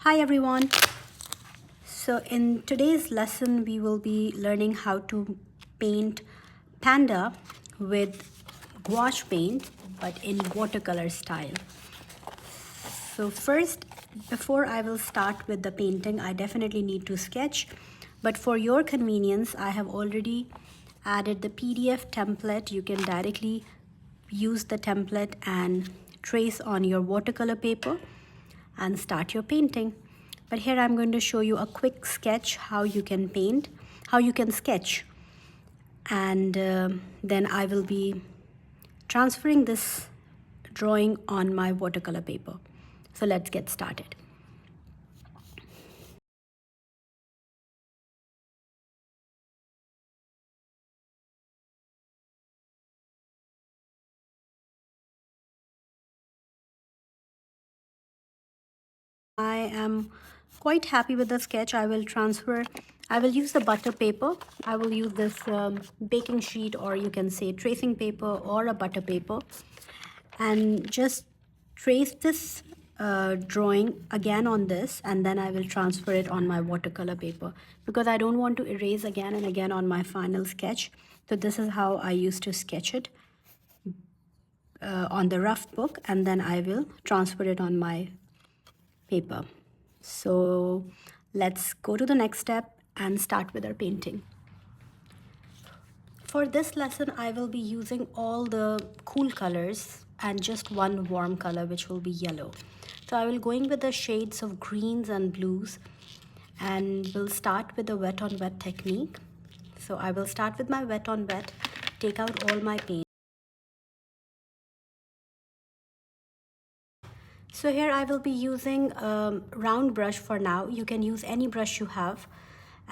Hi everyone. So in today's lesson we will be learning how to paint Panda with gouache paint but in watercolor style. So first, before I will start with the painting, I definitely need to sketch, but for your convenience I have already added the PDF template. You can directly use the template and trace on your watercolor paper and start your painting. But here I'm going to show you a quick sketch how you can paint, how you can sketch, and then I will be transferring this drawing on my watercolor paper. So let's get started. I am quite happy with the sketch. I will use the butter paper. I will use this baking sheet, or you can say tracing paper or a butter paper, and just trace this drawing again on this, and then I will transfer it on my watercolor paper because I don't want to erase again and again on my final sketch. So this is how I used to sketch it on the rough book, and then I will transfer it on my paper. So let's go to the next step and start with our painting. For this lesson, I will be using all the cool colors and just one warm color, which will be yellow. So I will going with the shades of greens and blues, and we'll start with the wet on wet technique. So I will start with my wet on wet, take out all my paint. So here I will be using a round brush for now. You can use any brush you have.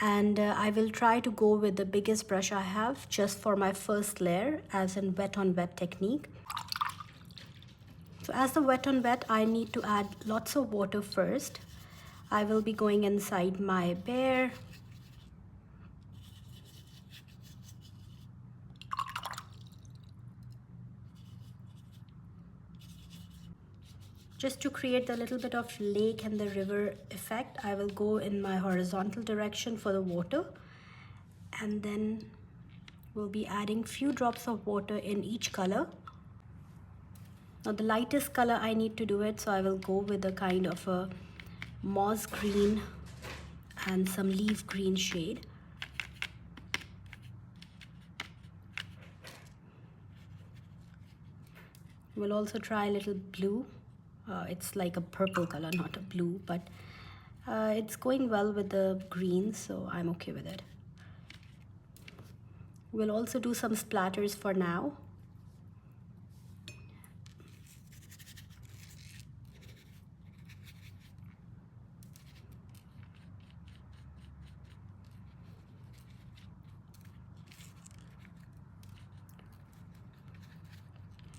And I will try to go with the biggest brush I have just for my first layer, as in wet on wet technique. So as the wet on wet, I need to add lots of water first. I will be going inside my bear. Just to create the little bit of lake and the river effect, I will go in my horizontal direction for the water, and then we'll be adding few drops of water in each color. Now the lightest color I need to do it, so I will go with a kind of a moss green and some leaf green shade. We'll also try a little blue. It's like a purple color, not a blue, but it's going well with the green, so I'm okay with it. We'll also do some splatters for now.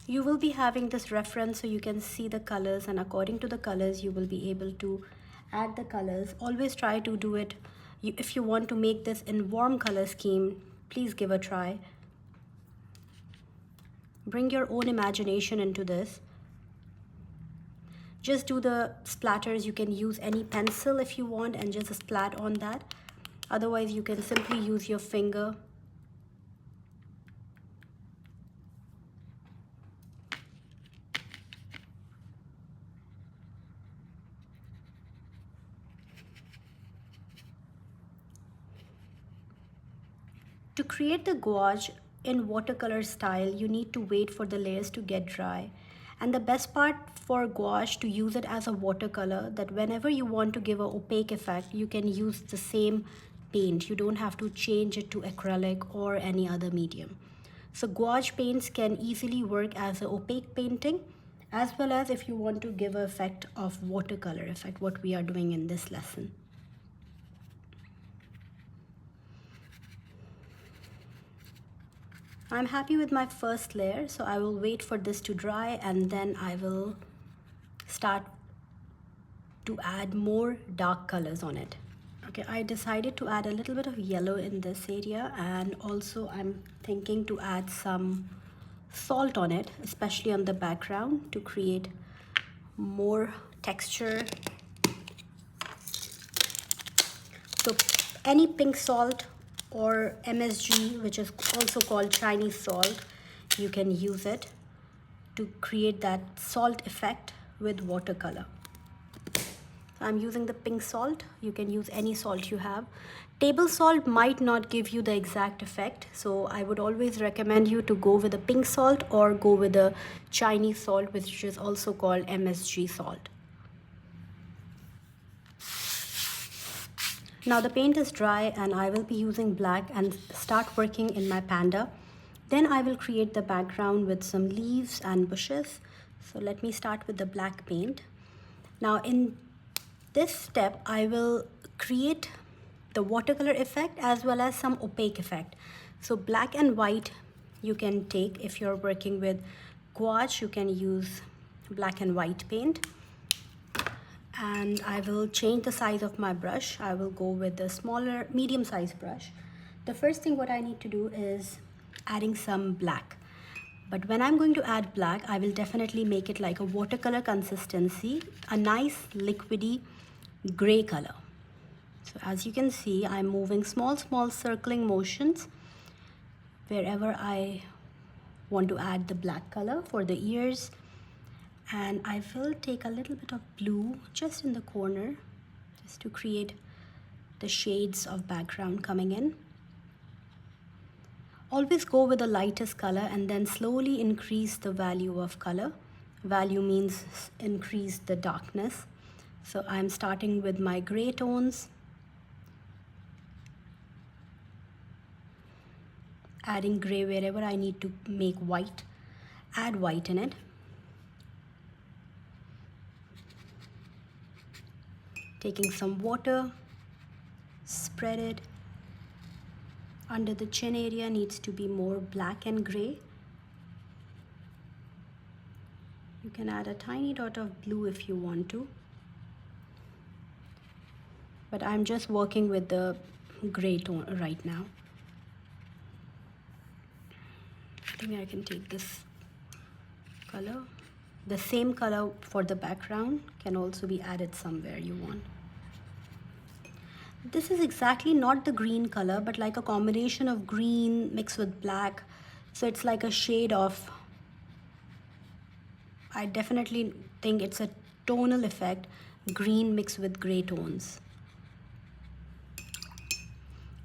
You will be having this reference so you can see the colors, and according to the colors you will be able to add the colors. Always try to do it. If you want to make this in warm color scheme, please give a try. Bring your own imagination into this. Just do the splatters. You can use any pencil if you want and just splat on that. Otherwise you can simply use your finger. To create the gouache in watercolor style, you need to wait for the layers to get dry. And the best part for gouache, to use it as a watercolor, that whenever you want to give an opaque effect, you can use the same paint. You don't have to change it to acrylic or any other medium. So gouache paints can easily work as an opaque painting, as well as if you want to give an effect of watercolor effect, what we are doing in this lesson. I'm happy with my first layer, so I will wait for this to dry, and then I will start to add more dark colors on it. Okay, I decided to add a little bit of yellow in this area, and also I'm thinking to add some salt on it, especially on the background, to create more texture So any pink salt or MSG, which is also called Chinese salt, you can use it to create that salt effect with watercolor. I'm using the pink salt. You can use any salt you have. Table salt might not give you the exact effect, so I would always recommend you to go with the pink salt or go with the Chinese salt, which is also called MSG salt. Now the paint is dry and I will be using black and start working in my Panda. Then I will create the background with some leaves and bushes. So let me start with the black paint. Now in this step, I will create the watercolor effect as well as some opaque effect. So black and white you can take. If you're working with gouache, you can use black and white paint. And I will change the size of my brush. I will go with the smaller, medium sized brush. The first thing what I need to do is adding some black. But when I'm going to add black, I will definitely make it like a watercolor consistency, a nice liquidy gray color. So as you can see, I'm moving small circling motions wherever I want to add the black color for the ears. And I will take a little bit of blue just in the corner, just to create the shades of background coming in. Always go with the lightest color and then slowly increase the value of color. Value means increase the darkness. So I'm starting with my gray tones, adding gray wherever I need to make white, add white in it. Taking some water, spread it. Under the chin area needs to be more black and gray. You can add a tiny dot of blue if you want to. But I'm just working with the gray tone right now. I think I can take this color. The same color for the background can also be added somewhere you want. This is exactly not the green color, but like a combination of green mixed with black. So it's like a shade of, I definitely think it's a tonal effect, green mixed with gray tones.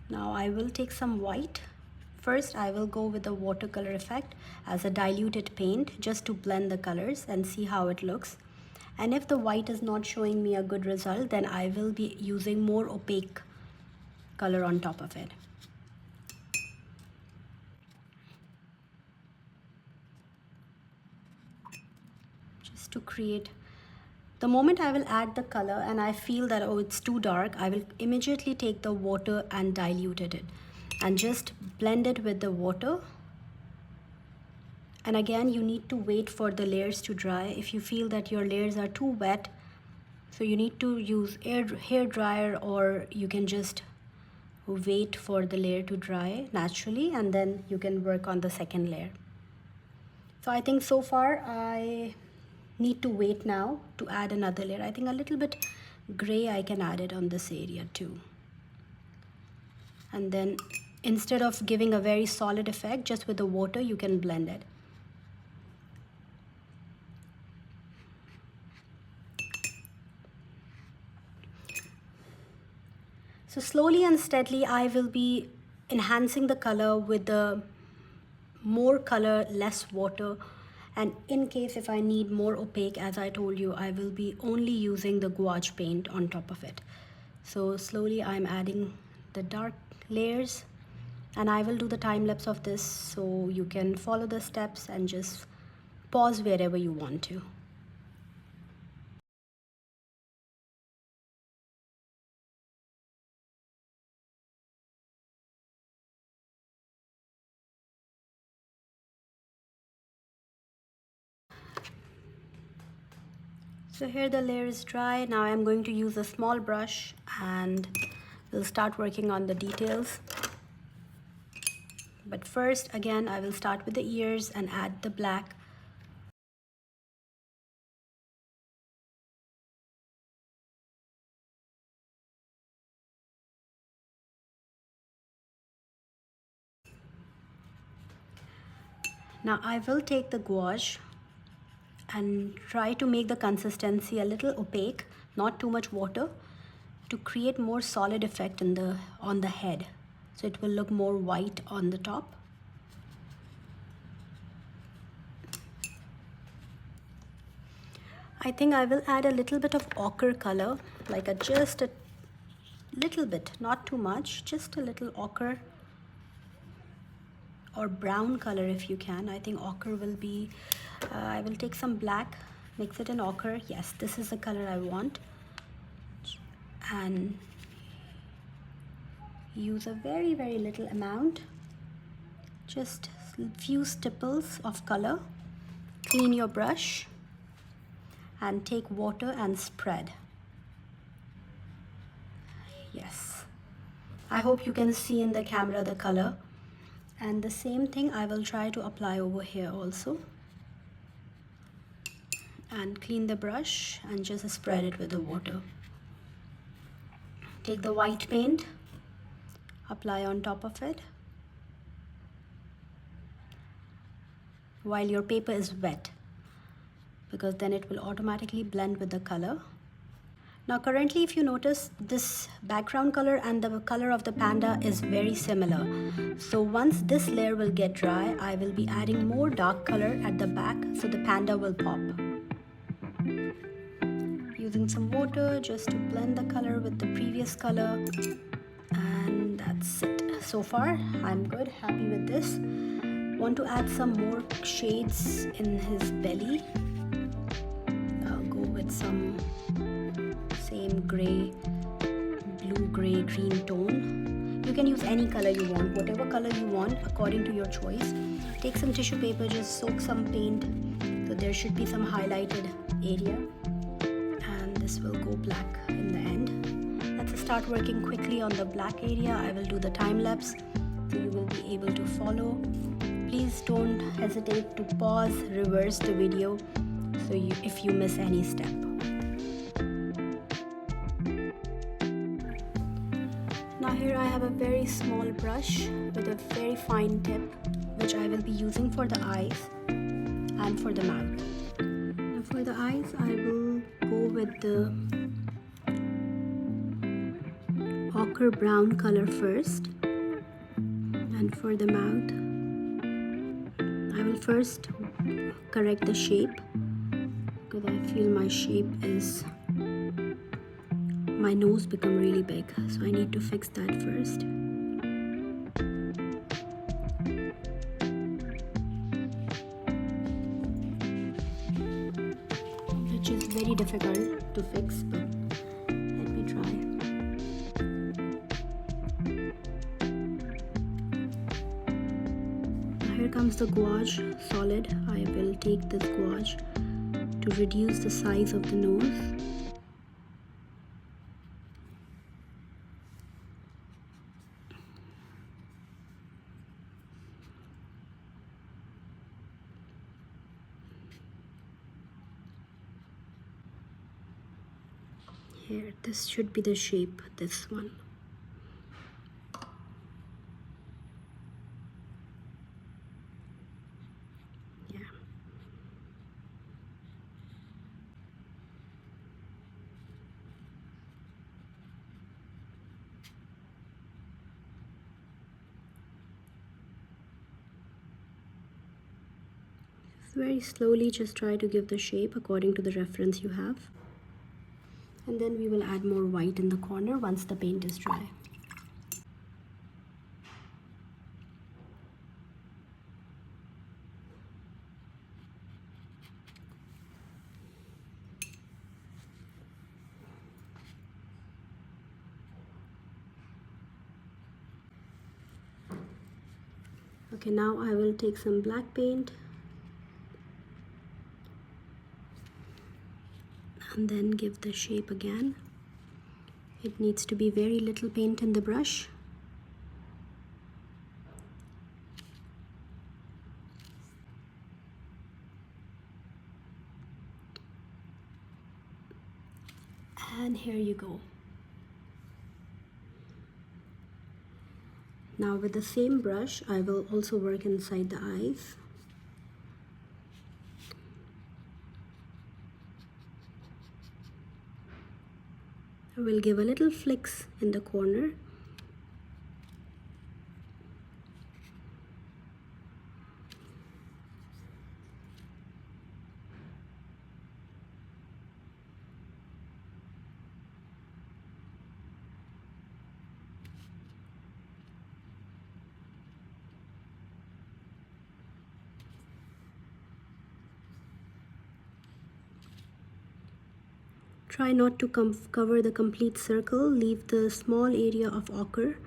Now I will take some white. First, I will go with the watercolor effect as a diluted paint just to blend the colors and see how it looks. And if the white is not showing me a good result, then I will be using more opaque color on top of it. Just to create, the moment I will add the color and I feel that, oh, it's too dark, I will immediately take the water and dilute it and just blend it with the water. And again, you need to wait for the layers to dry. If you feel that your layers are too wet, so you need to use hair dryer, or you can just wait for the layer to dry naturally and then you can work on the second layer. So I think so far I need to wait now to add another layer. I think a little bit gray I can add it on this area too. And then instead of giving a very solid effect, just with the water you can blend it. So slowly and steadily I will be enhancing the color with the more color, less water. And in case if I need more opaque, as I told you, I will be only using the gouache paint on top of it. So slowly I'm adding the dark layers, and I will do the time lapse of this so you can follow the steps and just pause wherever you want to. So here the layer is dry. Now I'm going to use a small brush and we'll start working on the details. But first, again, I will start with the ears and add the black. Now I will take the gouache and try to make the consistency a little opaque, not too much water, to create more solid effect on the head, so it will look more white on the top. I think I will add a little bit of ochre color, like just a little bit, not too much, just a little ochre or brown color if you can. I think ochre will be, I will take some black, mix it in ochre. Yes, this is the color I want. And use a very, very little amount, just a few stipples of color. Clean your brush and take water and spread. Yes, I hope you can see in the camera the color. And the same thing I will try to apply over here also. And clean the brush and just spread it with the water. Take the white paint, apply on top of it while your paper is wet, because then it will automatically blend with the color. Now currently, if you notice, this background color and the color of the panda is very similar. So once this layer will get dry, I will be adding more dark color at the back so the panda will pop. Using some water just to blend the color with the previous color. And that's it. So far, I'm good, happy with this. Want to add some more shades in his belly. I'll go with some same gray, blue, gray, green tone. You can use any color you want, whatever color you want according to your choice. Take some tissue paper, just soak some paint, so there should be some highlighted area, and this will go black in the end. Let's start working quickly on the black area. I will do the time lapse so you will be able to follow. Please don't hesitate to pause, reverse the video so if you miss any step. Now here I have a very small brush with a very fine tip, which I will be using for the eyes and for the mouth. Now for the eyes, I will go with the ochre brown color first, and for the mouth, I will first correct the shape, because I feel my nose become really big, so I need to fix that first. Which is very difficult to fix, but let me try. Here comes the gouache solid. I will take this gouache to reduce the size of the nose. Here, this should be the shape, this one. Yeah. Very slowly, just try to give the shape according to the reference you have. And then we will add more white in the corner once the paint is dry. Okay, now I will take some black paint and then give the shape again. It needs to be very little paint in the brush. And here you go. Now with the same brush, I will also work inside the eyes. I will give a little flicks in the corner. Try not to cover the complete circle. Leave the small area of ochre,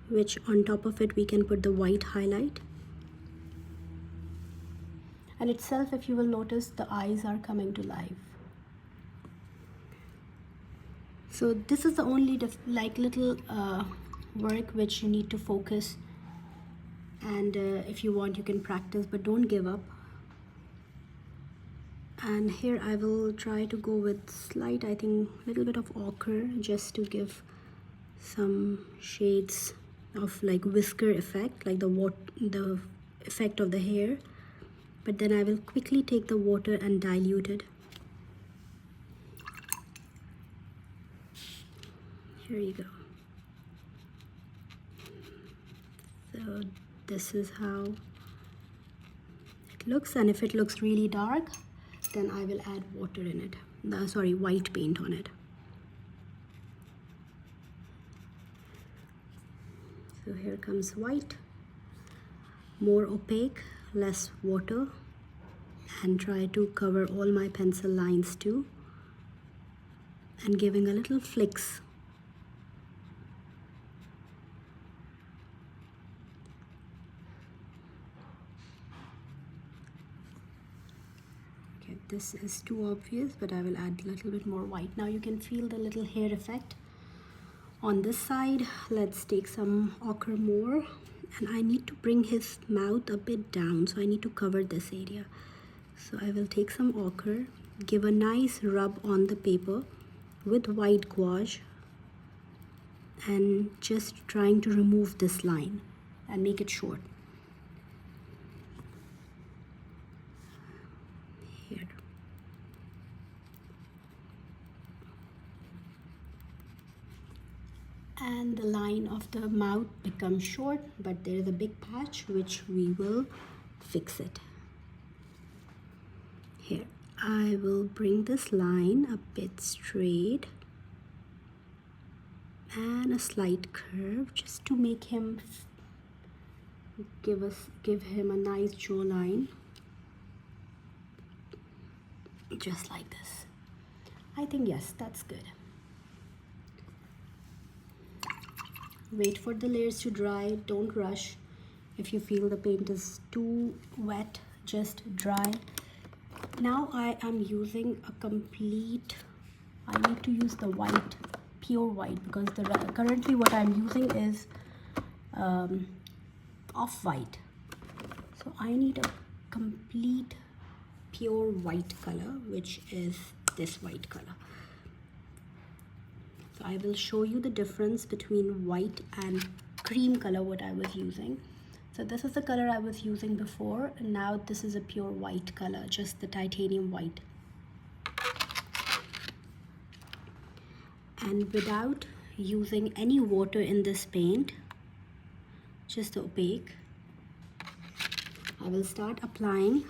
which on top of it we can put the white highlight. And itself, if you will notice, the eyes are coming to life. So this is the only little work which you need to focus, and if you want you can practice, but don't give up. And here I will try to go with slight, I think, little bit of ochre, just to give some shades of like whisker effect, like the effect of the hair. But then I will quickly take the water and dilute it. Here you go. So this is how it looks, and if it looks really dark, then I will add water in it. White paint on it. So here comes white, more opaque, less water, and try to cover all my pencil lines too, and giving a little flicks. This is too obvious, but I will add a little bit more white. Now you can feel the little hair effect on this side. Let's take some ochre more, and I need to bring his mouth a bit down, so I need to cover this area. So I will take some ochre, give a nice rub on the paper with white gouache, and just trying to remove this line and make it short. Here. And the line of the mouth becomes short, but there is a big patch which we will fix it. Here, I will bring this line a bit straight and a slight curve, just to make him give him a nice jawline, just like this. I think yes, that's good. Wait for the layers to dry, don't rush. If you feel the paint is too wet, just dry. Now I am using a complete, I need to use the white, pure white, because currently what I'm using is off-white. So I need a complete pure white color, which is this white color. So I will show you the difference between white and cream color what I was using. So this is the color I was using before, and now this is a pure white color, just the titanium white. And without using any water in this paint, just the opaque, I will start applying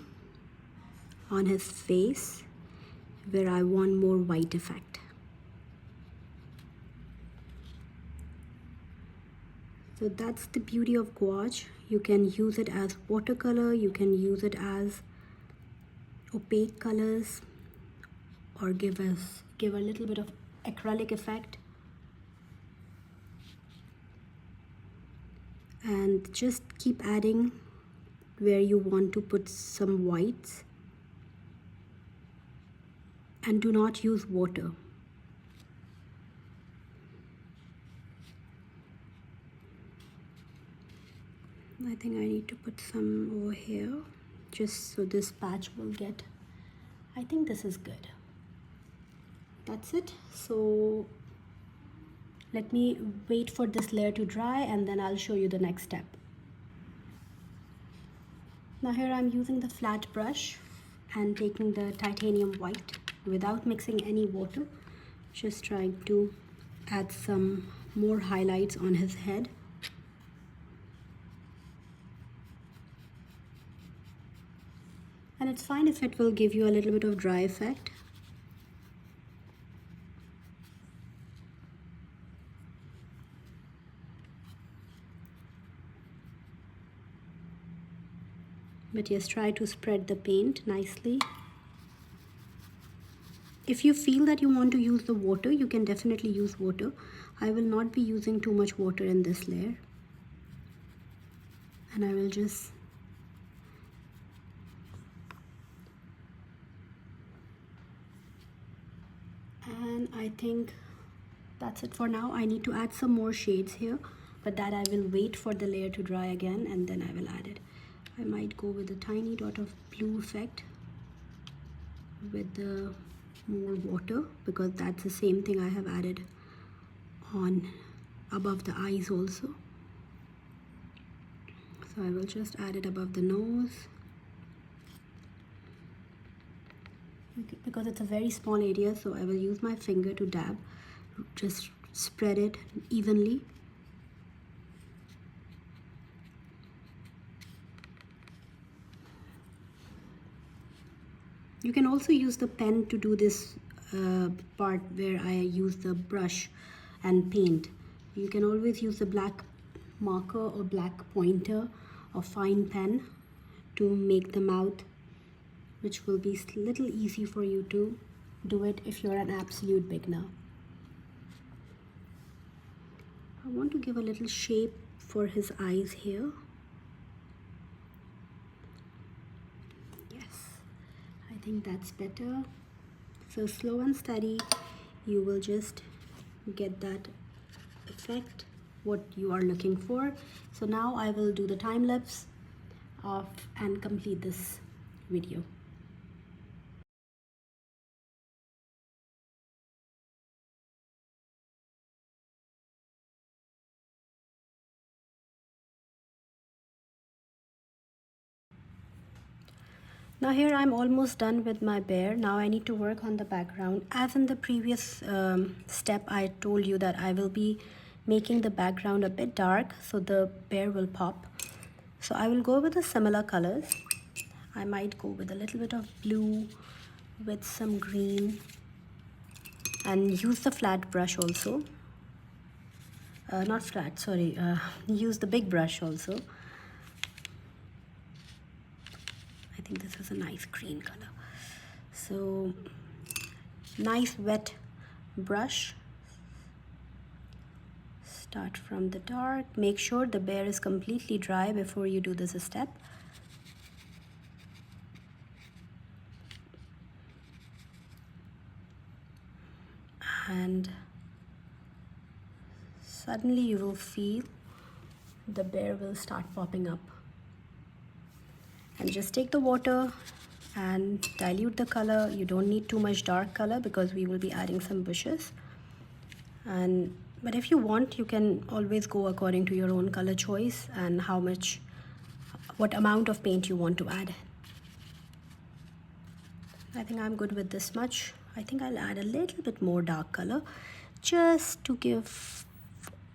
on his face where I want more white effect. So that's the beauty of gouache. You can use it as watercolor, you can use it as opaque colors, or give a little bit of acrylic effect. And just keep adding where you want to put some whites, and do not use water. I think I need to put some over here, just so this patch will get, I think this is good. That's it. So let me wait for this layer to dry, and then I'll show you the next step. Now here I'm using the flat brush and taking the titanium white without mixing any water, just trying to add some more highlights on his head. And it's fine if it will give you a little bit of dry effect. But yes, try to spread the paint nicely. If you feel that you want to use the water, you can definitely use water. I will not be using too much water in this layer. And I will just and I think that's it for now. I need to add some more shades here, but that I will wait for the layer to dry again and then I will add it. I might go with a tiny dot of blue effect with the more water, because that's the same thing I have added on above the eyes also. So I will just add it above the nose. Okay, because it's a very small area, so I will use my finger to dab, just spread it evenly. You can also use the pen to do this part where I use the brush and paint. You can always use the black marker or black pointer or fine pen to make the mouth, which will be a little easy for you to do it if you're an absolute beginner. I want to give a little shape for his eyes here. Yes, I think that's better. So slow and steady, you will just get that effect, what you are looking for. So now I will do the time lapse of and complete this video. Now here I'm almost done with my bear. Now I need to work on the background. As in the previous step, I told you that I will be making the background a bit dark so the bear will pop. So I will go with the similar colors. I might go with a little bit of blue with some green and use the flat brush also. Not flat, sorry, use the big brush also. I think this is a nice green color. So nice wet brush. Start from the dark. Make sure the bear is completely dry before you do this step. And suddenly you will feel the bear will start popping up. And just take the water and dilute the color. You don't need too much dark color because we will be adding some bushes. But if you want, you can always go according to your own color choice and what amount of paint you want to add. I think I'm good with this much. I think I'll add a little bit more dark color just to give,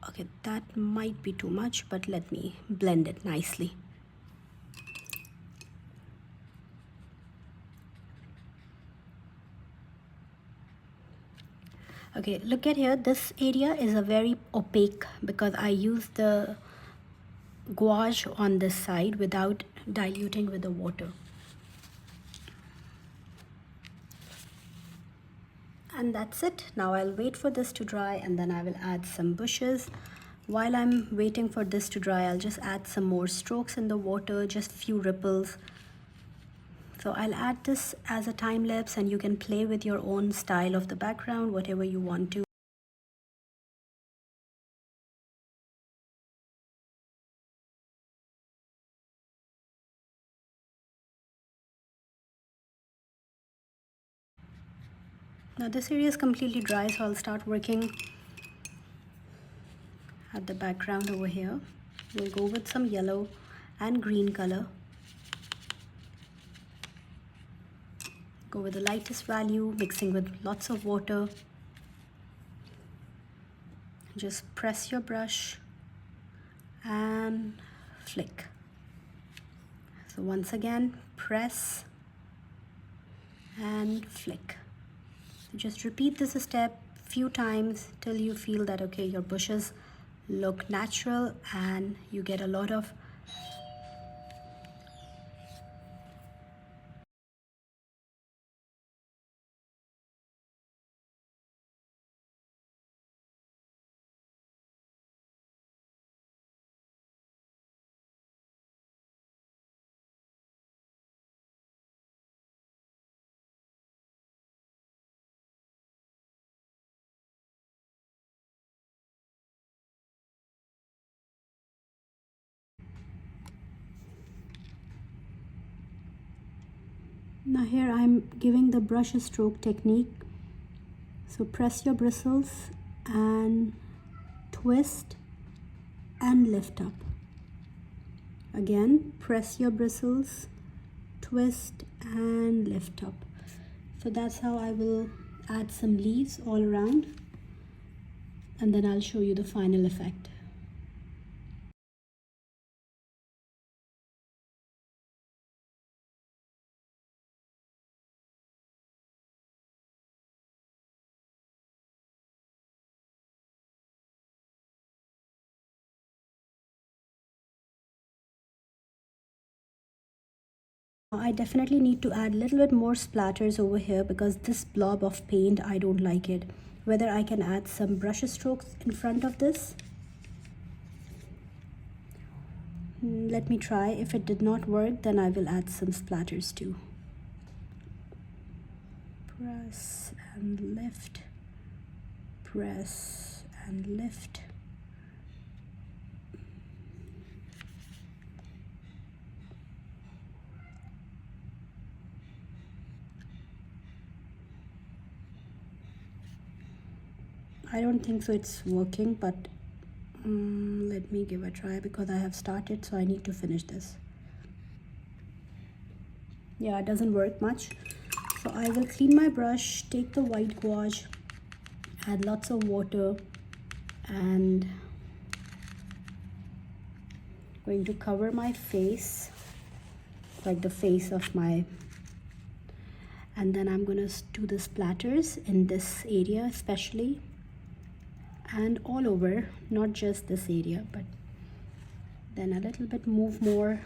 okay, that might be too much, but let me blend it nicely. Okay, look at here, this area is a very opaque because I used the gouache on this side without diluting with the water. And that's it. Now I'll wait for this to dry and then I will add some bushes. While I'm waiting for this to dry, I'll just add some more strokes in the water, just few ripples. So I'll add this as a time lapse and you can play with your own style of the background, whatever you want to. Now this area is completely dry, so I'll start working at the background over here. We'll go with some yellow and green color. Go with the lightest value, mixing with lots of water. just press your brush and flick. So once again, press and flick. So just repeat this step few times till you feel that okay, your bushes look natural and you get a lot of Now here I'm giving the brush stroke technique. So press your bristles and twist and lift up. Again, press your bristles, twist and lift up. So that's how I will add some leaves all around, and then I'll show you the final effect. I definitely need to add a little bit more splatters over here because this blob of paint, I don't like it. Whether I can add some brush strokes in front of this. Let me try. If it did not work, then I will add some splatters too. Press and lift, press and lift. I don't think so it's working, but let me give a try because I have started, so I need to finish this. Yeah, it doesn't work much. So I will clean my brush, take the white gouache, add lots of water, and going to cover my face, like the face of my, and then I'm gonna do the splatters in this area especially, and all over, not just this area, but then a little bit move more.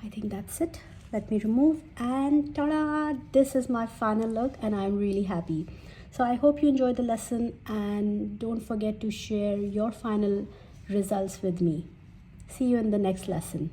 I think that's it. Let me remove, and ta-da! This is my final look and I'm really happy. So I hope you enjoyed the lesson, and don't forget to share your final results with me. See you in the next lesson.